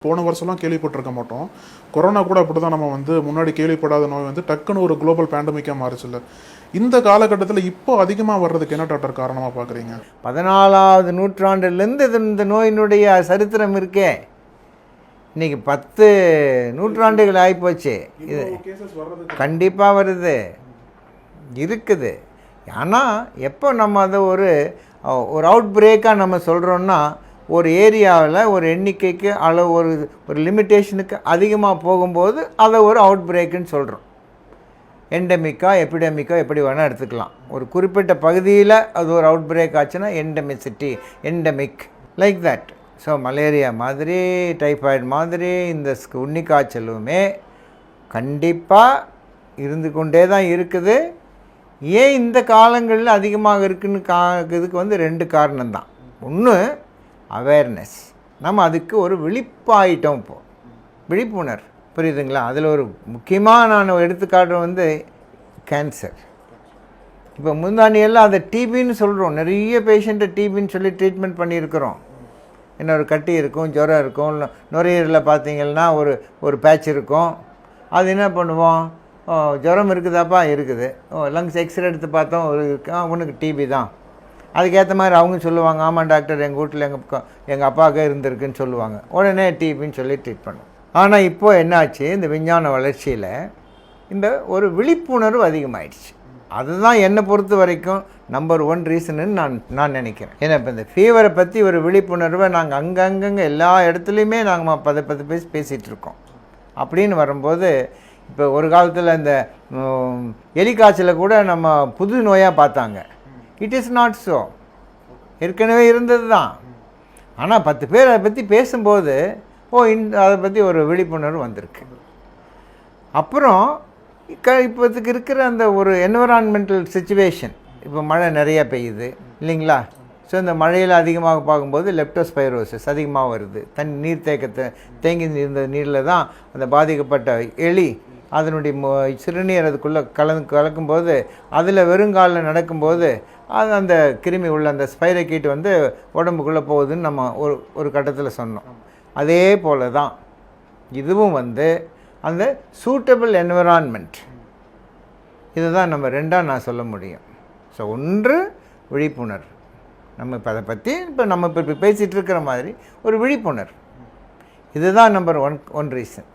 போன வருஷம்லாம் கேள்விப்பட்டிருக்க மாட்டோம். கொரோனா கூட அப்படிதான் நம்ம முன்னாடி கேள்விப்படாத நோய் டக்குன்னு ஒரு குளோபல் பேண்டமிக்கா மாறுச்சுல்ல. இந்த காலகட்டத்தில இப்போ அதிகமா வர்றதுக்கு என்ன டாக்டர் காரணமா பார்க்குறீங்க? 14வது நூற்றாண்டிலிருந்து இந்த நோயினுடைய சரித்திரம் இருக்கே. இன்னைக்கு 10 நூற்றாண்டுகள் ஆகிப்போச்சு. இது கண்டிப்பாக வருது, இருக்குது. ஆனால் எப்போ நம்ம அதை ஒரு அவுட் பிரேக்காக நம்ம சொல்கிறோன்னா, ஒரு ஏரியாவில் ஒரு எண்ணிக்கைக்கு அளவு ஒரு லிமிட்டேஷனுக்கு அதிகமாக போகும்போது அதை ஒரு அவுட் பிரேக்குன்னு சொல்கிறோம். எண்டமிக்கா எபிடமிக்கா எப்படி வேணால் எடுத்துக்கலாம். ஒரு குறிப்பிட்ட பகுதியில் அது ஒரு அவுட் பிரேக் ஆச்சுன்னா endemicity, endemic, like that. So malaria மாதிரி, டைஃபாய்டு மாதிரி இந்த உன்னிக்காய்ச்சலுமே கண்டிப்பாக இருந்து கொண்டே தான் இருக்குது. ஏன் இந்த காலங்களில் அதிகமாக இருக்குன்னு இதுக்கு 2 காரணம்தான். ஒன்று, அவேர்னஸ். நம்ம அதுக்கு ஒரு விழிப்பாயிட்டோம். இப்போது விழிப்புணர்வு, புரியுதுங்களா? அதில் ஒரு முக்கியமாக நான் எடுத்துக்காட்டு கேன்சர். இப்போ முந்தானியெல்லாம் அதை டிபின்னு சொல்கிறோம். நிறைய பேஷண்ட்டை டிபின்னு சொல்லி ட்ரீட்மெண்ட் பண்ணியிருக்கிறோம். என்ன, ஒரு கட்டி இருக்கும், ஜுரம் இருக்கும், நுரையீரலில் பார்த்தீங்கன்னா ஒரு பேட்ச் இருக்கும். அது என்ன பண்ணுவோம், ஜுரம் இருக்குதாப்பா, இருக்குது. லங்ஸ் எக்ஸ்ரே எடுத்து பார்த்தோம், உனக்கு டிபி தான். அதுக்கேற்ற மாதிரி அவங்க சொல்லுவாங்க, ஆமாம் டாக்டர், எங்கள் வீட்டில் எங்கள் அப்பாவுக்கு இருந்திருக்குன்னு சொல்லுவாங்க. உடனே டிபின்னு சொல்லி ட்ரீட் பண்ணுவோம். ஆனால் இப்போது என்னாச்சு, இந்த விஞ்ஞான வளர்ச்சியில் இந்த ஒரு விழிப்புணர்வு அதிகமாகிடுச்சு. அதுதான் என்னை பொறுத்த வரைக்கும் நம்பர் 1 ரீசன்னு நான் நினைக்கிறேன். ஏன்னா இப்போ இந்த ஃபீவரை பற்றி ஒரு விழிப்புணர்வை நாங்கள் அங்கங்கே எல்லா இடத்துலையுமே நாங்கள் 10 பேசிகிட்டு இருக்கோம். அப்படின்னு வரும்போது இப்போ ஒரு காலத்தில் இந்த எலிக்காய்ச்சலை கூட நம்ம புது நோயாக பார்த்தாங்க. இட் இஸ் நாட் ஸோ, ஏற்கனவே இருந்தது தான். ஆனால் 10 பேர் அதை பற்றி பேசும்போது அதை பற்றி ஒரு விழிப்புணர்வு வந்திருக்கு. அப்புறம் இப்போதுக்கு இருக்கிற அந்த ஒரு என்விரான்மெண்டல் சிச்சுவேஷன், இப்போ மழை நிறையா பெய்யுது இல்லைங்களா? ஸோ இந்த மழையில் அதிகமாக பார்க்கும்போது லெப்டோஸ்பைரோசிஸ் அதிகமாக வருது. நீர் தேங்கி இருந்த நீரில் தான் அந்த பாதிக்கப்பட்ட எலி அதனுடைய சிறுநீர் அதுக்குள்ளே கலக்கும்போது, அதில் வெறுங்காலில் நடக்கும்போது அது அந்த கிருமி உள்ள அந்த ஸ்பைரோகீட் உடம்புக்குள்ளே போகுதுன்னு நம்ம ஒரு கட்டத்தில் சொன்னோம். அதே போல் தான் இதுவும் அந்த சூட்டபிள் என்விரான்மெண்ட், இதுதான் நம்ம 2ஆக நான் சொல்ல முடியும். ஸோ ஒன்று விழிப்புணர்வு. நம்ம இப்போ அதை பற்றி நம்ம இப்போ பேசிகிட்டு இருக்கிற மாதிரி ஒரு விழிப்புணர்வு, இதுதான் நம்பர் 1 ரீசன்.